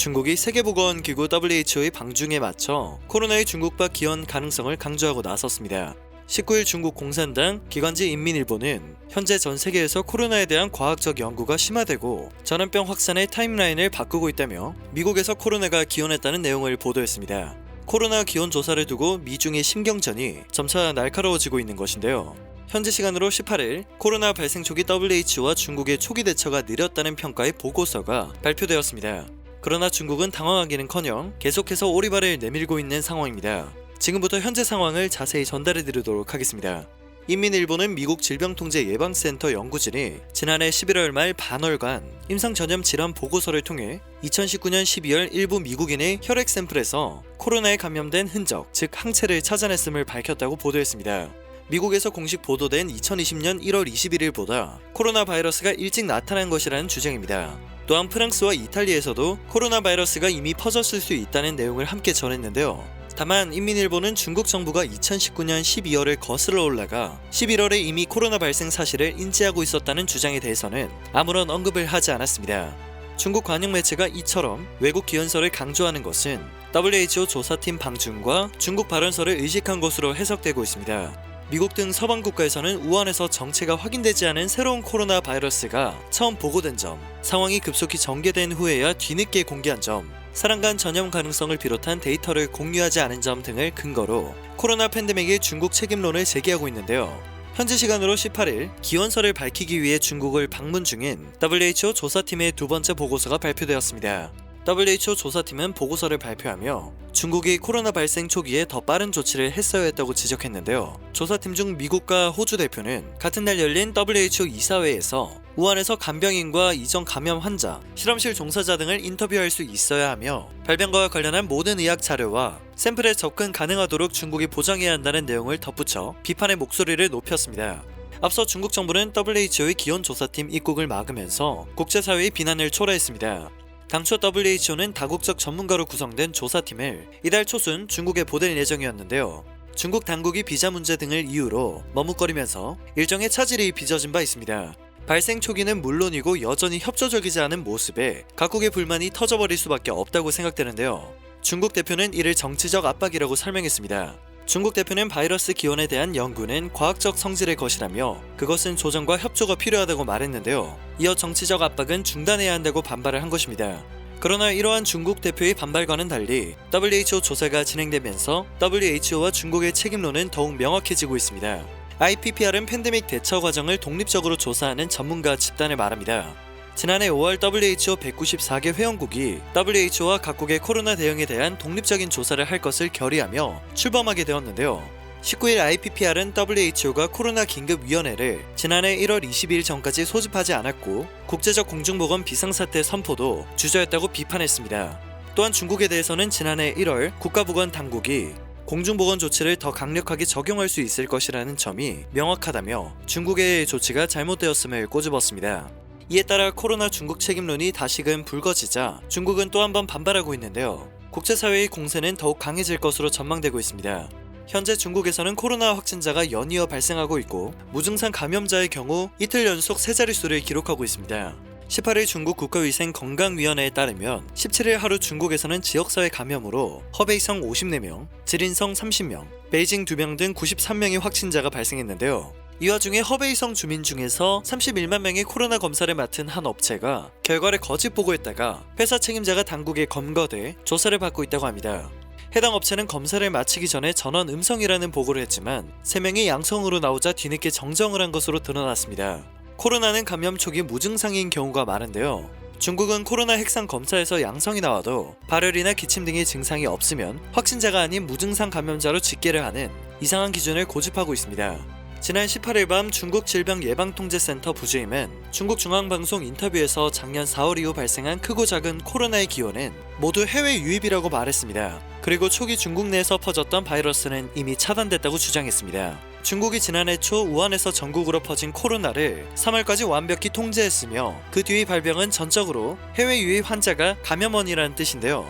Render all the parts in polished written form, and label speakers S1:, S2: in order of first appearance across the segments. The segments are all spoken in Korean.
S1: 중국이 세계보건기구 WHO의 방중에 맞춰 코로나의 중국발 기원 가능성을 강조하고 나섰습니다. 19일 중국 공산당 기관지 인민일보는 현재 전 세계에서 코로나에 대한 과학적 연구가 심화되고 전염병 확산의 타임라인을 바꾸고 있다며 미국에서 코로나가 기원했다는 내용을 보도했습니다. 코로나 기원 조사를 두고 미중의 심경전이 점차 날카로워지고 있는 것인데요. 현지 시간으로 18일 코로나 발생 초기 WHO와 중국의 초기 대처가 느렸다는 평가의 보고서가 발표되었습니다. 그러나 중국은 당황하기는커녕 계속해서 오리발을 내밀고 있는 상황입니다. 지금부터 현재 상황을 자세히 전달해 드리도록 하겠습니다. 인민일보는 미국 질병통제예방센터 연구진이 지난해 11월 말 반월간 임상전염 질환 보고서를 통해 2019년 12월 일부 미국인의 혈액 샘플에서 코로나에 감염된 흔적, 즉 항체를 찾아냈음을 밝혔다고 보도했습니다. 미국에서 공식 보도된 2020년 1월 21일보다 코로나 바이러스가 일찍 나타난 것이라는 주장입니다. 또한 프랑스와 이탈리아에서도 코로나 바이러스가 이미 퍼졌을 수 있다는 내용을 함께 전했는데요. 다만 인민일보는 중국 정부가 2019년 12월을 거슬러 올라가 11월에 이미 코로나 발생 사실을 인지하고 있었다는 주장에 대해서는 아무런 언급을 하지 않았습니다. 중국 관영 매체가 이처럼 외국 기원서를 강조하는 것은 WHO 조사팀 방중과 중국 발언서를 의식한 것으로 해석되고 있습니다. 미국 등 서방 국가에서는 우한에서 정체가 확인되지 않은 새로운 코로나 바이러스가 처음 보고된 점, 상황이 급속히 전개된 후에야 뒤늦게 공개한 점, 사람 간 전염 가능성을 비롯한 데이터를 공유하지 않은 점 등을 근거로 코로나 팬데믹의 중국 책임론을 제기하고 있는데요. 현지 시간으로 18일 기원서를 밝히기 위해 중국을 방문 중인 WHO 조사팀의 두 번째 보고서가 발표되었습니다. WHO 조사팀은 보고서를 발표하며 중국이 코로나 발생 초기에 더 빠른 조치를 했어야 했다고 지적했는데요. 조사팀 중 미국과 호주 대표는 같은 날 열린 WHO 이사회에서 우한에서 간병인과 이전 감염 환자, 실험실 종사자 등을 인터뷰할 수 있어야 하며 발병과 관련한 모든 의학 자료와 샘플에 접근 가능하도록 중국이 보장해야 한다는 내용을 덧붙여 비판의 목소리를 높였습니다. 앞서 중국 정부는 WHO의 기원조사팀 입국을 막으면서 국제사회의 비난을 초래했습니다. 당초 WHO는 다국적 전문가로 구성된 조사팀을 이달 초순 중국에 보낼 예정이었는데요. 중국 당국이 비자 문제 등을 이유로 머뭇거리면서 일정의 차질이 빚어진 바 있습니다. 발생 초기는 물론이고 여전히 협조적이지 않은 모습에 각국의 불만이 터져버릴 수밖에 없다고 생각되는데요. 중국 대표는 이를 정치적 압박이라고 설명했습니다. 중국 대표는 바이러스 기원에 대한 연구는 과학적 성질의 것이라며 그것은 조정과 협조가 필요하다고 말했는데요. 이어 정치적 압박은 중단해야 한다고 반발을 한 것입니다. 그러나 이러한 중국 대표의 반발과는 달리 WHO 조사가 진행되면서 WHO와 중국의 책임론은 더욱 명확해지고 있습니다. IPPR은 팬데믹 대처 과정을 독립적으로 조사하는 전문가 집단을 말합니다. 지난해 5월 WHO 194개 회원국이 WHO와 각국의 코로나 대응에 대한 독립적인 조사를 할 것을 결의하며 출범하게 되었는데요. 19일 IPPR은 WHO가 코로나 긴급위원회를 지난해 1월 22일 전까지 소집하지 않았고 국제적 공중보건 비상사태 선포도 주저했다고 비판했습니다. 또한 중국에 대해서는 지난해 1월 국가보건당국이 공중보건 조치를 더 강력하게 적용할 수 있을 것이라는 점이 명확하다며 중국의 조치가 잘못되었음을 꼬집었습니다. 이에 따라 코로나 중국 책임론이 다시금 불거지자 중국은 또 한 번 반발하고 있는데요. 국제사회의 공세는 더욱 강해질 것으로 전망되고 있습니다. 현재 중국에서는 코로나 확진자가 연이어 발생하고 있고 무증상 감염자의 경우 이틀 연속 세 자릿수를 기록하고 있습니다. 18일 중국 국가위생건강위원회에 따르면 17일 하루 중국에서는 지역사회 감염으로 허베이성 54명, 지린성 30명, 베이징 2명 등 93명의 확진자가 발생했는데요. 이 와중에 허베이성 주민 중에서 31만 명의 코로나 검사를 맡은 한 업체가 결과를 거짓 보고했다가 회사 책임자가 당국에 검거돼 조사를 받고 있다고 합니다. 해당 업체는 검사를 마치기 전에 전원 음성이라는 보고를 했지만 3명이 양성으로 나오자 뒤늦게 정정을 한 것으로 드러났습니다. 코로나는 감염 초기 무증상인 경우가 많은데요. 중국은 코로나 핵상 검사에서 양성이 나와도 발열이나 기침 등의 증상이 없으면 확진자가 아닌 무증상 감염자로 집계를 하는 이상한 기준을 고집하고 있습니다. 지난 18일 밤 중국 질병예방통제센터 부주임은 중국 중앙방송 인터뷰에서 작년 4월 이후 발생한 크고 작은 코로나의 기원은 모두 해외 유입이라고 말했습니다. 그리고 초기 중국 내에서 퍼졌던 바이러스는 이미 차단됐다고 주장했습니다. 중국이 지난해 초 우한에서 전국으로 퍼진 코로나를 3월까지 완벽히 통제했으며 그 뒤의 발병은 전적으로 해외 유입 환자가 감염원이라는 뜻인데요.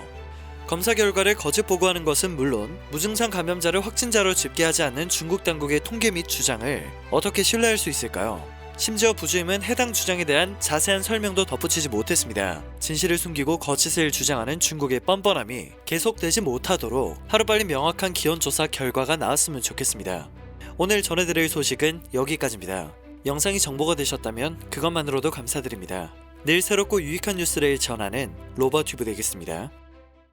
S1: 검사 결과를 거짓 보고하는 것은 물론 무증상 감염자를 확진자로 집계하지 않는 중국 당국의 통계 및 주장을 어떻게 신뢰할 수 있을까요? 심지어 부주임은 해당 주장에 대한 자세한 설명도 덧붙이지 못했습니다. 진실을 숨기고 거짓을 주장하는 중국의 뻔뻔함이 계속되지 못하도록 하루빨리 명확한 기원 조사 결과가 나왔으면 좋겠습니다. 오늘 전해드릴 소식은 여기까지입니다. 영상이 정보가 되셨다면 그것만으로도 감사드립니다. 늘 새롭고 유익한 뉴스를 전하는 로버튜브 되겠습니다.